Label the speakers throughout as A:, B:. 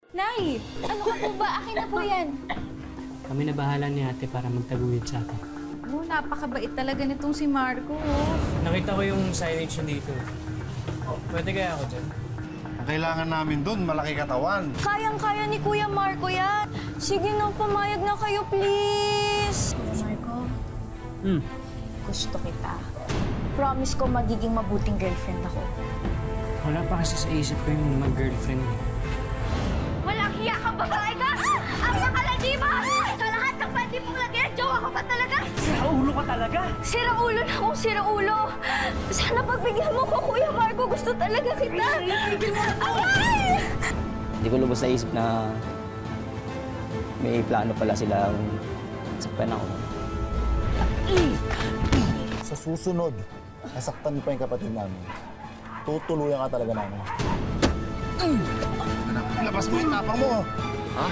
A: Nay! Ano ka po ba? Akin na po yan.
B: Kami na bahala ni ate para magtaguyod sa atin.
A: Oh, napakabait talaga nitong si Marco.
B: Nakita ko yung signage dito. Pwede kaya ako dyan?
C: Ang kailangan namin dun, malaki katawan.
D: Kayang-kaya ni Kuya Marco yan. Sige na, pumayag na kayo, please. Kuya Marco, gusto kita. Promise ko magiging mabuting girlfriend ako.
B: Wala pa kasi sa isip ko yung mag-girlfriend.
D: Walang hiya kang babae ka! Ang nakalandi ba? Sa lahat ng pwede mong lagyan, jowa ko pa talaga?
B: Siraulo ka talaga?
D: Siraulo na akong siraulo. Sana pagbigyan mo ko, Kuya Marco. Gusto talaga kita. Ay!
E: Hindi ko lubos na isip na may plano pala silang sakpan ako.
C: Sa susunod, nasaktan pa yung kapatid namin. Tutuluyan ka talaga namin. Labas mo yung tapang mo! Ha?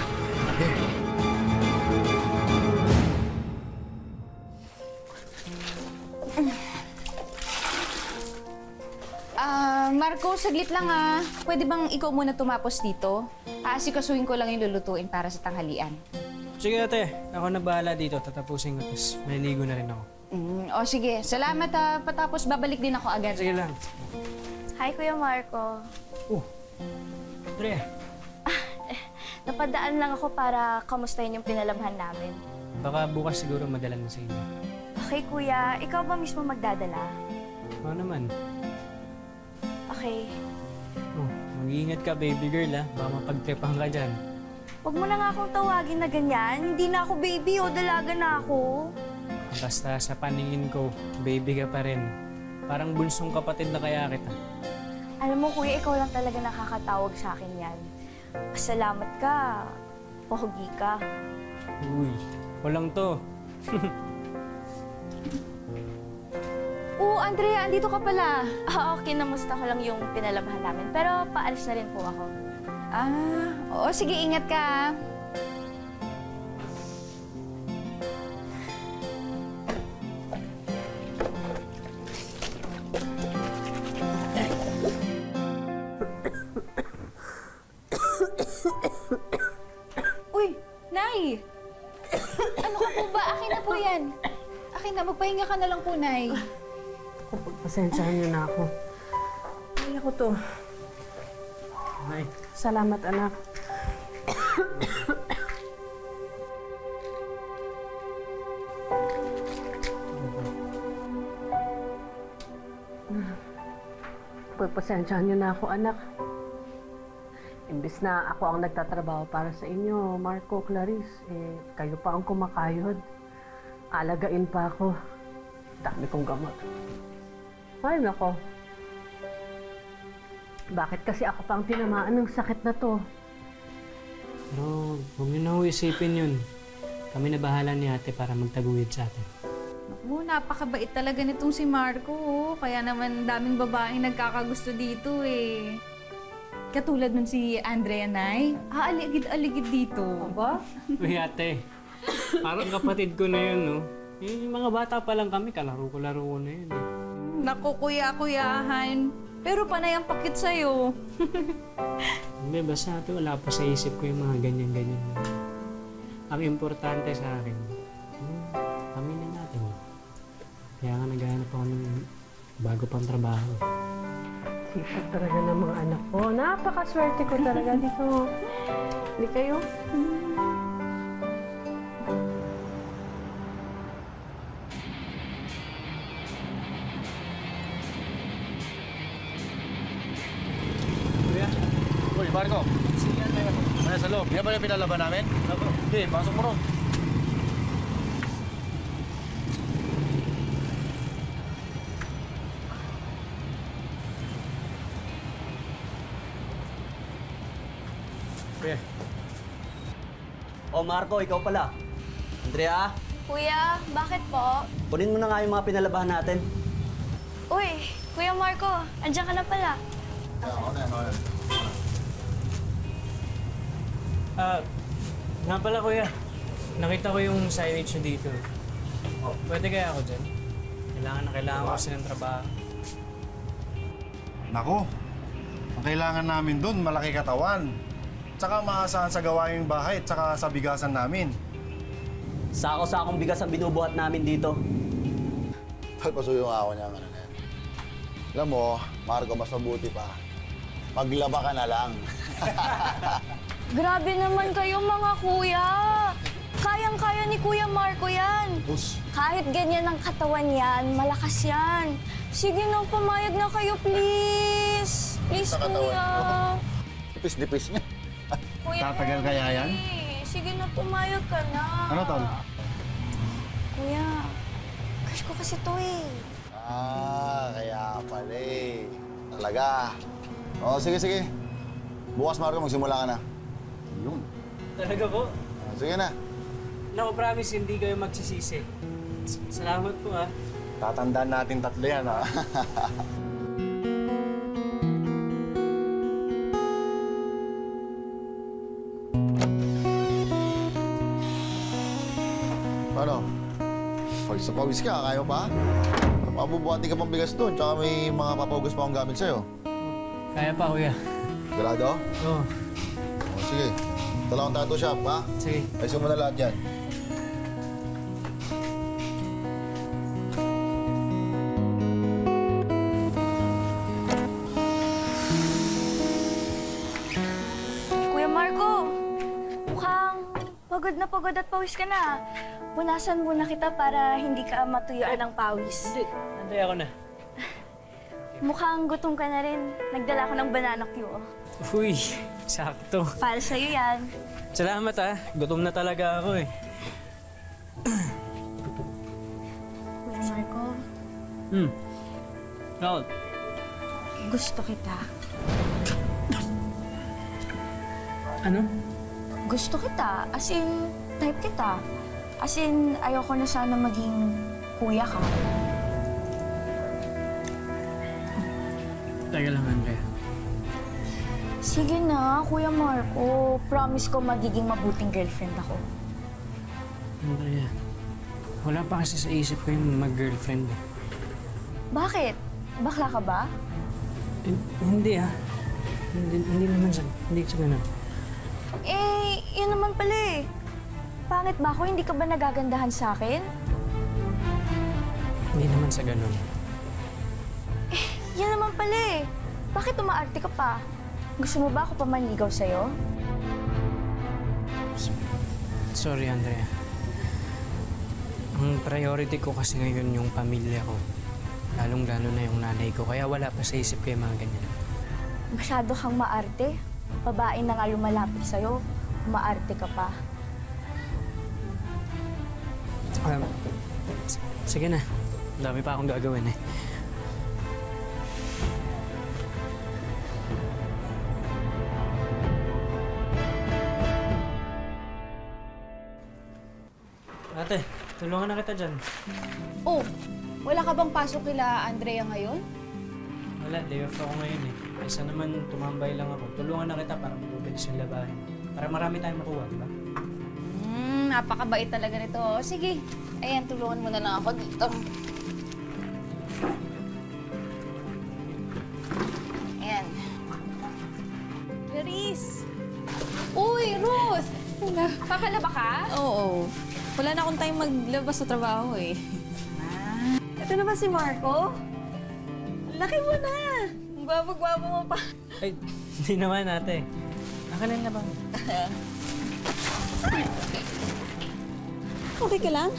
A: Marco, saglit lang Pwede bang ikaw muna tumapos dito? Aasikasuhin ko lang yung lulutuin para sa tanghalian.
B: Sige ate, ako na bahala dito. Tatapusin ko, tapos may ligo na rin ako.
A: O sige, salamat patapos babalik din ako agad.
B: Sige lang.
D: Hi, Kuya Marco.
B: Dre.
D: Napadaan lang ako para kamustahin yung pinalabhan namin.
B: Baka bukas siguro madala na sa inyo.
D: Okay, Kuya. Ikaw ba mismo magdadala?
B: Oo naman.
D: Okay.
B: Mag-iingat ka, baby girl, Baka mapagtripan ka dyan.
D: Huwag mo na nga akong tawagin na ganyan. Hindi na ako baby o dalaga na ako.
B: Basta sa paningin ko, baby ka pa rin. Parang bunsong kapatid na kaya kita.
D: Alam mo, Kuya, ikaw lang talaga nakakatawag sa akin yan. Salamat ka. Pogi ka.
B: Uy, walang to.
A: Andrea, andito ka pala.
D: Kinamusta ko lang yung pinalabhan namin. Pero paalis na rin po ako.
A: Oo, sige, ingat ka Uy, Nay! Ano ka po ba? Akin na po yan. Akin na, magpahinga ka na lang po, Nay.
F: Pasensyahan niyo na ako. Kaya ko to.
B: Nay.
F: Salamat, anak. Pagpasensyahan niyo na ako, anak. Imbis na ako ang nagtatrabaho para sa inyo, Marco, Clarice, kayo pa ang kumakayod. Alagain pa ako. Dami kong gamot. Ay, nako. Bakit kasi ako pa ang tinamaan ng sakit na to?
B: Pero huwag niyo na isipin yun. Kami na bahala ni ate para magtaguyod sa atin.
A: Napakabait talaga nitong si Marco. Kaya naman daming babaeng nagkakagusto dito Katulad nun si Andrea, Nay. Aligid-aligid dito.
F: Aba?
B: Uy ate, parang kapatid ko na yun, no? Yung mga bata pa lang kami, kalaro-laro ko na yun.
A: Naku, kuya-kuyahan. Pero panay ang pakit sa'yo.
B: Hindi, basta ate, wala pa sa isip ko yung mga ganyan-ganyan. Ang importante sa akin, kami na natin. Kaya nga naghahanap ako ng bago pang trabaho.
F: Sipag talaga ng mga anak ko. Napakaswerte ko talaga dito. Hindi kayo?
B: Kuya,
C: Uy, Marco!
B: sige ate ako.
C: Ano sa loob? Yan ba yung pinalaban namin? Hindi, pasok mo ron.
B: Kuya.
E: Marco, ikaw pala. Andrea,
D: Kuya, bakit po?
E: kunin mo na nga yung mga pinalabahan natin.
D: Uy, Kuya Marco, andiyan ka na pala.
B: Nga pala kuya, nakita ko yung signage dito. Pwede kaya ako dyan? Kailangan ko kasi ng trabaho.
C: Nako, ang kailangan namin dun, malaki katawan. Tsaka maasahan sa gawaing bahay, tsaka sa bigasan namin.
E: Sako-sakong bigas ang binubuhat namin dito.
C: Pagpasuyo nga ako niya ang ano na yan. Alam mo, Marco, mas mabuti pa. Maglaba ka na lang.
D: Grabe naman kayo mga kuya. Kayang-kaya ni Kuya Marco yan.
C: Bus.
D: Kahit ganyan ang katawan yan, malakas yan. Sige na, pumayag na kayo, please. Please,
C: Sa katawan
D: kuya.
C: Dipis-dipis niya.
D: Kuya
C: Tatagal kaya yan?
D: Henry, sige na, pumayag ka na.
C: Ano, Tol?
D: Kuya, crush ko kasi to eh.
C: Kaya pala eh. Talaga. O, sige. Bukas, Marco, magsimula ka na. Yun.
B: Talaga po?
C: Sige na.
B: Naku, promise, hindi kayo magsisisi. Salamat po, ha.
C: Tatandaan natin tatlo yan, ha? Ano? Pag sa pawis ka, kaya pa? Mabubuhatin ka pang bigas doon, tsaka may mga papahugas pa akong gamit sa'yo.
B: Kaya pa, kuya.
C: Sigurado?
B: Oo.
C: O, sige. Ito lang ang tattoo shop, ha?
B: Sige.
C: Ayusin mo na lahat yan.
D: Kuya Marco, mukhang pagod at pawis ka na. Punasan muna kita para hindi ka matuyuan ng pawis.
B: Anday ako na.
D: Mukhang gutom ka na rin. Nagdala ko ng banana Q.
B: Uy, sakto.
D: Para sa'yo yan.
B: Salamat, ha. Gutom na talaga ako, eh.
D: Kuya Marco,
B: Raul.
D: gusto kita.
B: Ano?
D: Gusto kita. As in, type kita. As in, ayoko na sana maging kuya ka.
B: Teka lang, Andrea.
D: Sige na, Kuya Marco. Promise ko magiging mabuting girlfriend ako.
B: Andrea, wala pa kasi sa isip ko yung mag-girlfriend.
D: Bakit? Bakla ka ba?
B: Hindi, ha. Hindi naman sa... Hindi sa ganun.
D: Eh, yun naman pala eh. Pangit ba ako? Hindi ka ba nagagandahan sa akin?
B: Hindi naman sa ganun.
D: Yan naman pala eh. Bakit umaarte ka pa? Gusto mo ba ako pa manligaw sa'yo?
B: Sorry, Andrea. Ang priority ko kasi ngayon yung pamilya ko. Lalong-lalo na yung nanay ko. Kaya wala pa sa isip ko yung mga ganyan.
D: Masyado kang maarte. Babae na nga lumalapit sa'yo. Maarte ka pa.
B: Sige na. Dami pa akong gagawin, eh. Ate, tulungan na kita dyan.
A: Oh, wala ka bang pasok kila Andrea ngayon?
B: Wala, day off ako ngayon, eh. Kaysa naman tumambay lang ako. Tulungan na kita para mabubilis yung labahin. Para marami tayong makuha, di ba?
A: Napakabait talaga nito. Sige, ayan, tulungan mo na lang ako dito. Ayan. Clarice! Uy, Ruth! Kakalaba ka? Oo. Wala na akong time maglabas sa trabaho eh.
G: Ito na ba si Marco? Laki mo na! Gwabo-gwabo mo pa.
B: Ay, hindi naman, ate. Nakalan na ba?
G: Okay ka lang?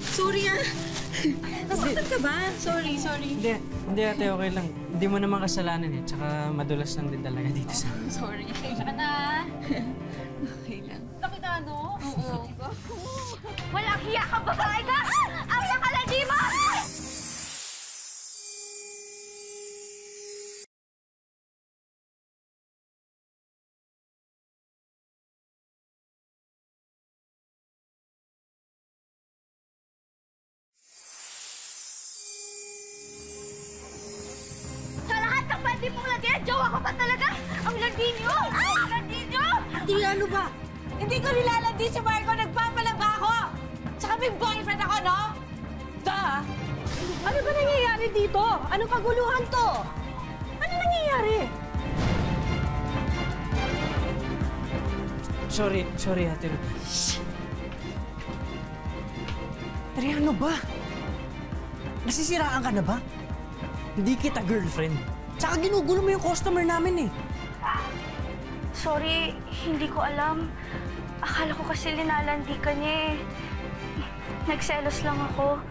G: Sorry ah. Nasaktan ka ba? Sorry.
B: Hindi, ate, okay lang. Hindi mo naman kasalanan, eh. Tsaka madulas lang din talaga dito sa...
A: Sorry. Kaya ka na. Okay lang. Laki ka, no? Oo.
D: Walang hiya ka, babae ka! Ang nakalandi mo! Sa lahat ng pwede mong lagyan, jowa ka pa talaga! Ang landi niyo! Ang landi niyo!
G: Di ano ba? Hindi ko nilalandi si Marco. Nagpapalaba ako! Tsaka may boyfriend ako, no? Da! Ano ba nangyayari dito? Anong kaguluhan to? Ano nangyayari?
H: Sorry, Ate Ruth. Ano ba? Nasisiraan ka na ba? Hindi kita girlfriend. Tsaka ginugulo mo yung customer namin eh.
D: Sorry, hindi ko alam. Akala ko kasi linalandi ka niya eh. Nagselos lang ako.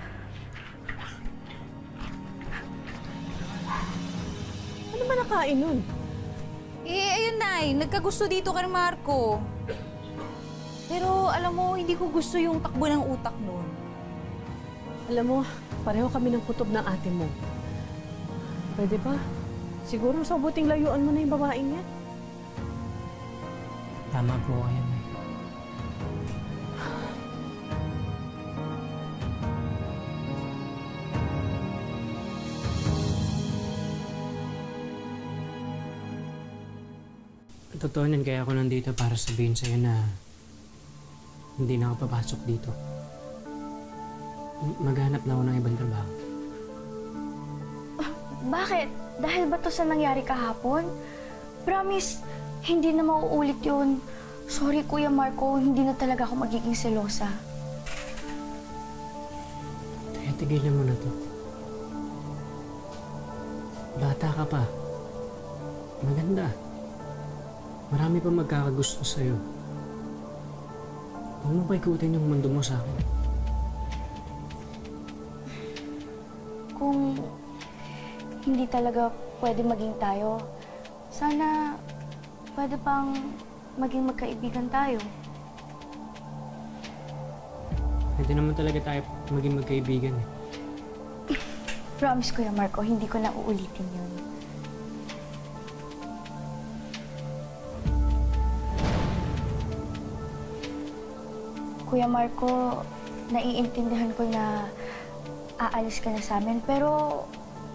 F: Ano ba nakain nun?
A: Ayun, Nay. Nagkagusto dito kay Marco. Pero alam mo, hindi ko gusto yung takbo ng utak nun.
F: Alam mo, pareho kami ng kutob ng ate mo. Pwede ba? Siguro sa buting layuan mo na yung babaeng yan.
B: Tama po kayo, Nay. Totoo niyan, kaya ako nandito para sabihin sa'yo na hindi na ako papasok dito. Maghanap na ako ng ibang trabaho.
D: Bakit? Dahil ba to sa nangyari kahapon? Promise, hindi na mauulit yun. Sorry, Kuya Marco, hindi na talaga ako magiging selosa.
B: Kaya tigilan mo na to. Bata ka pa. Maganda. Marami pa magkakagusto sa'yo. Huwag mo pa ikutin yung mundo mo sa akin.
D: Kung hindi talaga pwede maging tayo, sana pwede pang maging magkaibigan tayo.
B: Pwede naman talaga tayo maging magkaibigan eh.
D: Promise, Kuya Marco, hindi ko na uulitin yun. Kuya Marco, naiintindihan ko na aalis ka na sa amin, pero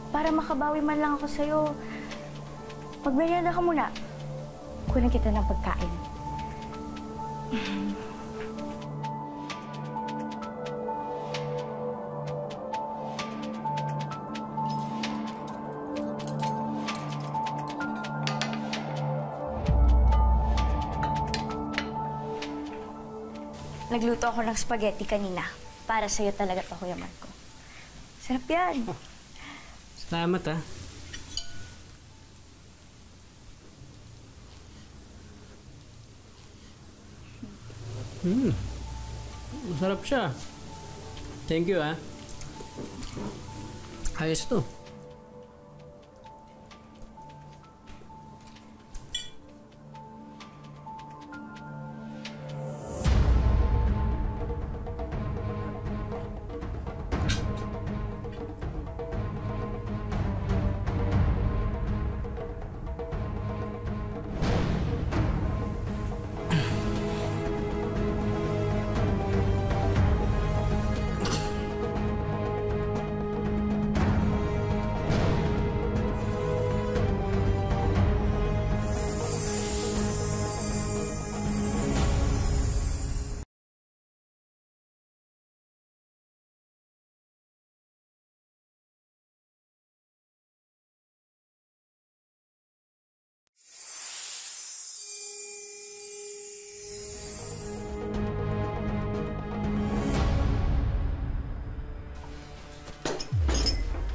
D: para makabawi man lang ako sa'yo, magmerienda ka muna. Kunin kita ng pagkain. Nagluto ako ng spaghetti kanina. Para sa'yo talaga to, Kuya Marco. Sarap yan.
B: Salamat ah. Masarap siya. Thank you ah. Ayos to.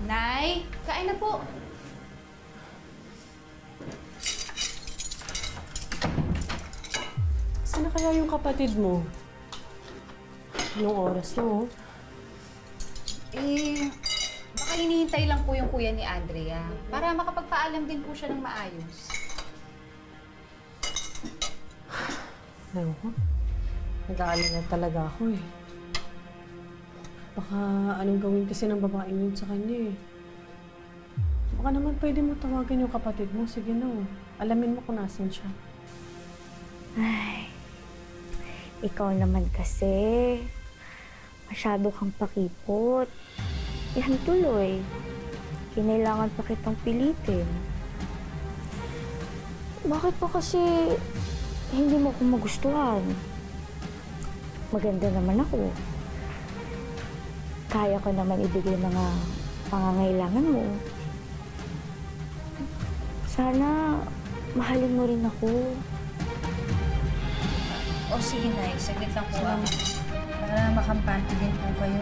A: Nay, kain na po.
F: Saan na kaya yung kapatid mo? Anong oras na, oh?
A: Baka hinihintay lang po yung kuya ni Andrea para makapagpaalam din po siya ng maayos.
F: Ewan ko. Nag-aalala talaga ako eh. Baka anong gawin kasi ng babaeng yun sa kanya eh. Baka naman pwede mo tawagan yung kapatid mo. Sige na, oh. Alamin mo kung nasan siya.
D: Ay, ikaw naman kasi. Masyado kang pakipot. Yan tuloy. Kinailangan pa kitang pilitin. Bakit pa kasi hindi mo ako magustuhan? Maganda naman ako. Kaya ko naman ibigay mga pangangailangan mo. Sana mahalin mo rin ako.
A: O sige, Nay. Saglit lang po ako. Para makampante din po kayo.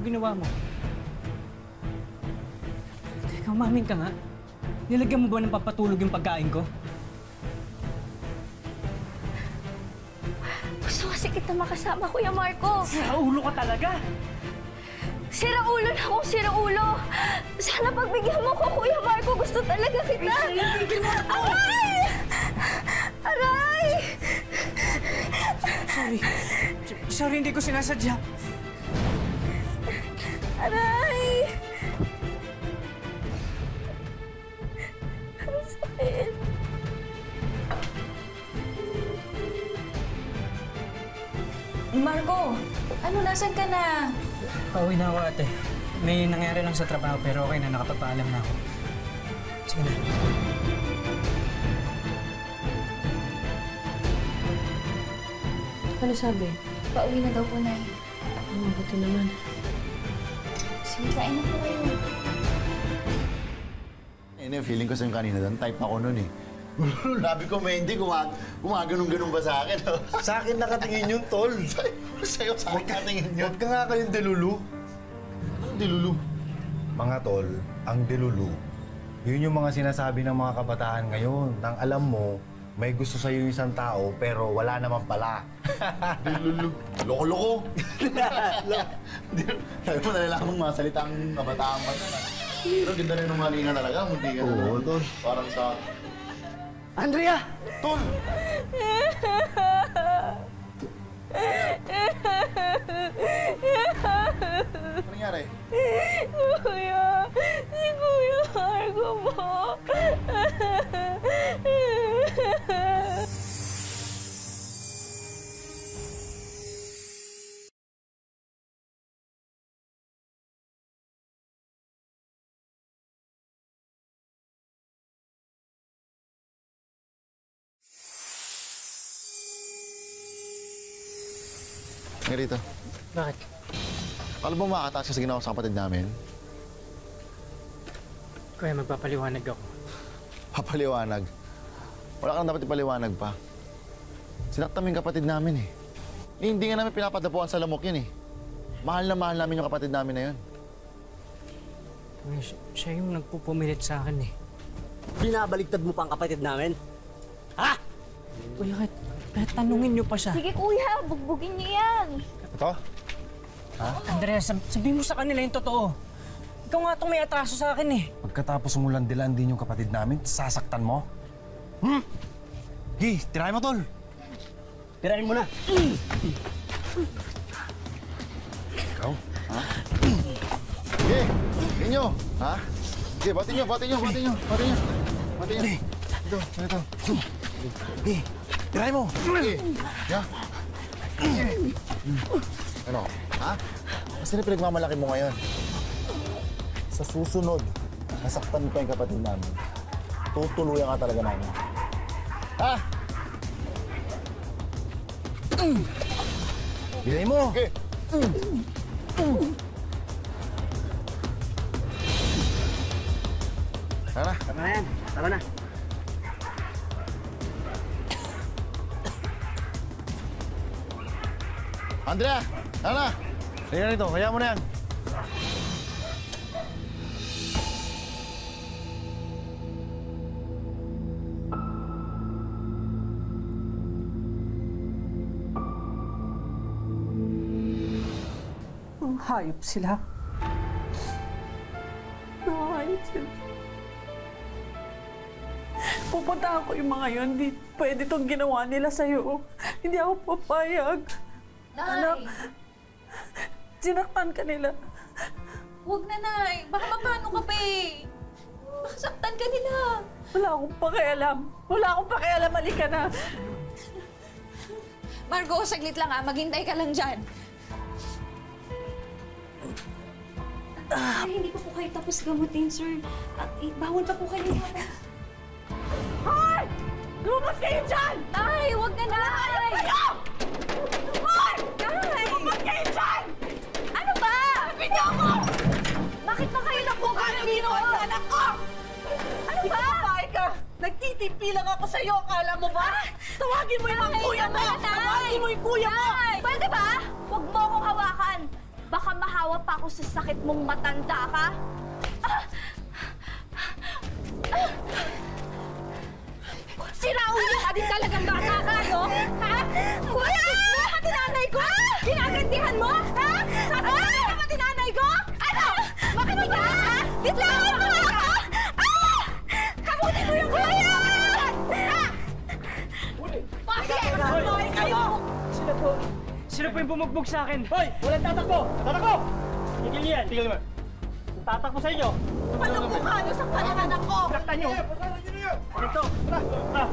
H: Ginawa mo? Teka, umamin ka nga. Nilagyan mo ba ng papatulog yung pagkain ko?
D: Gusto kasi kita makasama, Kuya Marco.
H: Siraulo ka talaga!
D: Siraulo na akong siraulo! Sana pagbigyan mo ko, Kuya Marco. Gusto talaga kita! Aray! Aray!
H: Sorry, hindi ko sinasadya.
D: Aray! Ang sakit.
A: Marco, ano, nasan ka na?
H: Pauwi na ako, ate. May nangyari lang sa trabaho pero okay na, nakapagpaalam na ako. Sige na.
F: Ano sabi?
A: Pauwi na daw po, Nay.
F: Buti naman.
A: Sige, kain na po kayo.
C: Feeling ko sa'yo kanina doon, type ako nun eh. Labi ko, Mendy, gumaganong-ganong ba sa akin?
I: Sa akin nakatingin yun, tol.
C: Sa'yo, sa akin nakatingin yun.
I: Huwag ka nga kayong delulu.
C: Anong dilulu?
I: Mga tol, ang delulu, yun yung mga sinasabi ng mga kabataan ngayon. Nang alam mo, may gusto sa'yo yung isang tao, pero wala naman pala.
C: Dilulu. Loko-loko. Sabi mo, nalalaman mga salitang kabataan pa na. Pero ganda rin ng malinga talaga. Hindi ka na.
I: Oo, tol.
C: Parang sa...
H: Andrea!
C: Tol! Ano nangyari?
D: Kuya! Si Kuya Marco po!
C: Nga rito.
H: Bakit?
C: Alam mo makakataas ka sa ginawa sa kapatid namin?
H: Kuya, magpapaliwanag ako.
C: Papaliwanag. Wala kang dapat ipaliwanag pa. Sinaktan mo yung kapatid namin eh. Hindi nga namin pinapadapuan sa lamok yun eh. Mahal na mahal namin yung kapatid namin na yun.
H: Siya yung nagpupumilit sa akin eh.
J: Binabaliktad mo pa ang kapatid namin? Ha?
H: Kuya, kahit tanungin niyo pa siya.
D: Sige, Kuya. Bugbugin niyo yan.
I: Ito?
H: Andrea, sabihin mo sa kanila yung totoo. Ikaw nga itong may atraso sa akin eh.
I: Pagkatapos mo landilan din yung kapatid namin, sasaktan mo? Gi, tirahin mo, tol.
J: Tirahin mo na.
C: Ikaw? Ha? Sige, inyo. Ha? Sige, batin nyo. Ito.
I: Gi, tirahin mo.
C: Sige. Yeah. Ano? Ha? Kasi na pinagmamalaki mo ngayon. Sa susunod, nasaktan pa yung kapatid namin. Tutuluyan ka talaga namin. Ha?
I: Bilay mo.
C: Okay. Tara.
J: Tama na yan. Tama na.
C: Andrea! Tara!
I: Sige na rito, kaya mo na yan.
F: Ang hayop sila. Hayop sila. Pupuntahan ko yung mga yun. Di pwede itong ginawa nila sa'yo. Hindi ako papayag. Anak, sinaktan ka nila.
A: Huwag na, Nay. Baka mapano ka pa eh. Baka saktan ka nila.
F: Wala akong pakialam. Halika na.
A: Marco, saglit lang maghintay ka lang dyan.
D: Ay, hindi pa po kayo tapos gamutin, sir. At bawal pa po kayo.
G: Hoy! Lumabas kayo dyan!
A: Nay, huwag na, Nay!
G: Kayo! Hoy!
A: Nay!
G: Lumabas kayo dyan!
A: Ano ba?
G: Sabi niyo ako!
A: Bakit ba kayo napukalan dito?
G: Sa anak ko!
A: Ano ba?
G: Babae ka! Nagtitimpi lang ako sa'yo, akala mo ba? Tawagin mo yung kuya mo! Tawagin mo yung kuya mo!
D: Pwede ba? Huwag mo akong hawakan. Baka mahawa pa ako sa sakit mong matanda ka.
G: Sira ulo ka din talagang bata ka, no? Ha? Kuya! Pati nanay ko? Ginagantihan mo? Ha? Sabi mo na pati nanay ko? Ano? Bakit ba? Ha? Bitlawan mo ako! Kamuti mo yung kuya! Ha? Bakit? Patuloy kayo!
H: Sino po yung bumugbog sa akin? Hoy! Walang tatakbo! Tatakbo! Tigil niyo yan! Tigil naman! Tatakbo sa inyo!
G: Anong mukha niyo sa panananak ko?
H: Saktan niyo! Dito! Tara!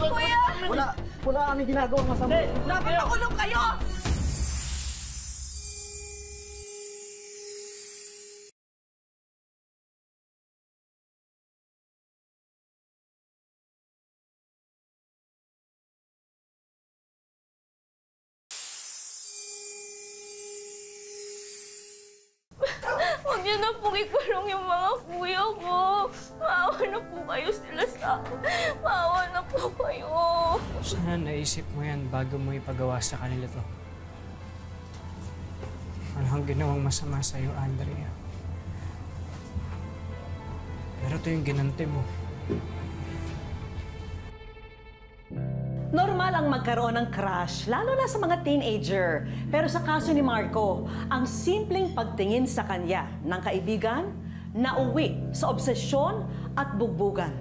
G: Kuya!
H: Wala kami ginagawang masama.
G: Dapat makulong kayo!
D: Huwag niyo na pong ikulong yung mga kuya ko. Maawa na po kayo sila sa akin. Maawa na po kayo.
B: Sana naisip mo yan bago mo ipagawa sa kanila to. Walang ginawang masama sa'yo, Andrea. Pero ito yung ginante mo.
K: Normal ang magkaroon ng crush, lalo na sa mga teenager. Pero sa kaso ni Marco, ang simpleng pagtingin sa kanya ng kaibigan, nauwi sa obsesyon at bugbugan.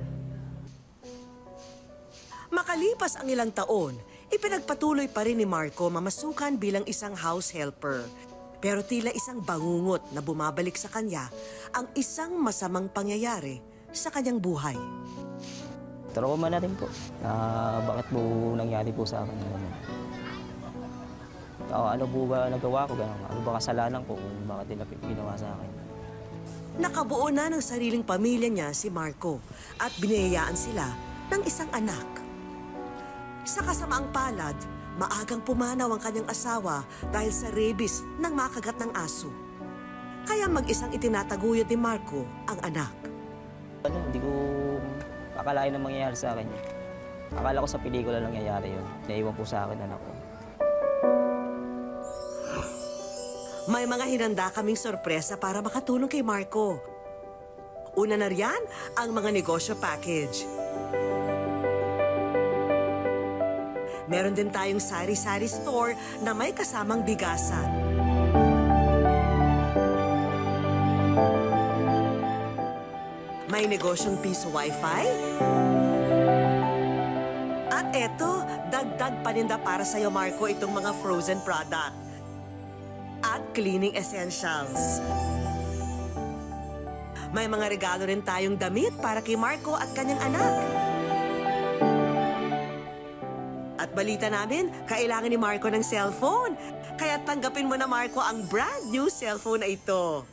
L: Makalipas ang ilang taon, ipinagpatuloy pa rin ni Marco mamasukan bilang isang house helper. Pero tila isang bangungot na bumabalik sa kanya ang isang masamang pangyayari sa kanyang buhay.
E: Trauma na rin po. Bakit po nangyari po sa akin? Ano po ba nagawa ko? Ano ba kasalanan ko kung bakit nila ginawa sa akin?
L: Nakabuo na ng sariling pamilya niya si Marco at biniyayaan sila ng isang anak. Sa kasamaang palad, maagang pumanaw ang kanyang asawa dahil sa rabies ng makagat ng aso. Kaya mag-isang itinataguyod ni Marco ang anak.
E: Hindi ko akalain na mangyayari sa akin yun. Akala ko sa pelikula lang nangyayari yun. Naiwan po sa akin anak ko.
L: May mga hinanda kaming sorpresa para makatulong kay Marco. Una na riyan ang mga negosyo package. Meron din tayong sari-sari store na may kasamang bigasan. May negosyong piso wifi. At eto, dagdag paninda para sa'yo, Marco, itong mga frozen product. At cleaning essentials. May mga regalo rin tayong damit para kay Marco at kanyang anak. At balita namin, kailangan ni Marco ng cellphone. Kaya tanggapin mo na, Marco, ang brand new cellphone na ito.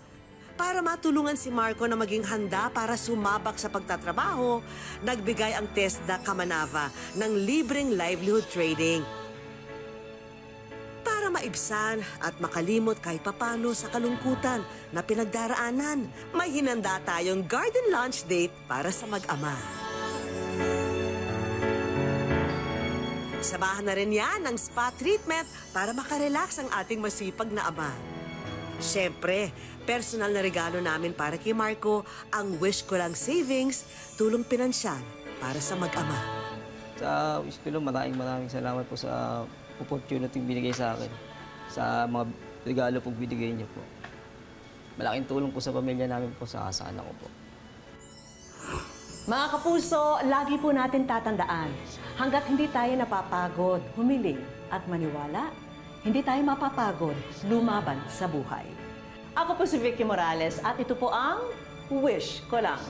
L: Para matulungan si Marco na maging handa para sumabak sa pagtatrabaho, nagbigay ang TESDA Kamanava ng libreng livelihood trading. Para maibsan at makalimot kahit papano sa kalungkutan na pinagdaraanan, may hinanda tayong garden lunch date para sa mag-ama. Samahan na rin yan ng spa treatment para makarelax ang ating masipag na ama. Siyempre, personal na regalo namin para kay Marco ang Wish Ko Lang Savings, tulong pinansyal para sa mag-ama.
E: Sa Wish Ko Lang, maraming salamat po sa opportunity binigay sa akin. Sa mga regalo pong binigay niyo po. Malaking tulong po sa pamilya namin po, sa anak ko po.
K: Mga kapuso, lagi po natin tatandaan, hanggat hindi tayo napapagod, humiling at maniwala, hindi tayo mapapagod lumaban sa buhay. Ako po si Vicky Morales at ito po ang Wish Ko Lang.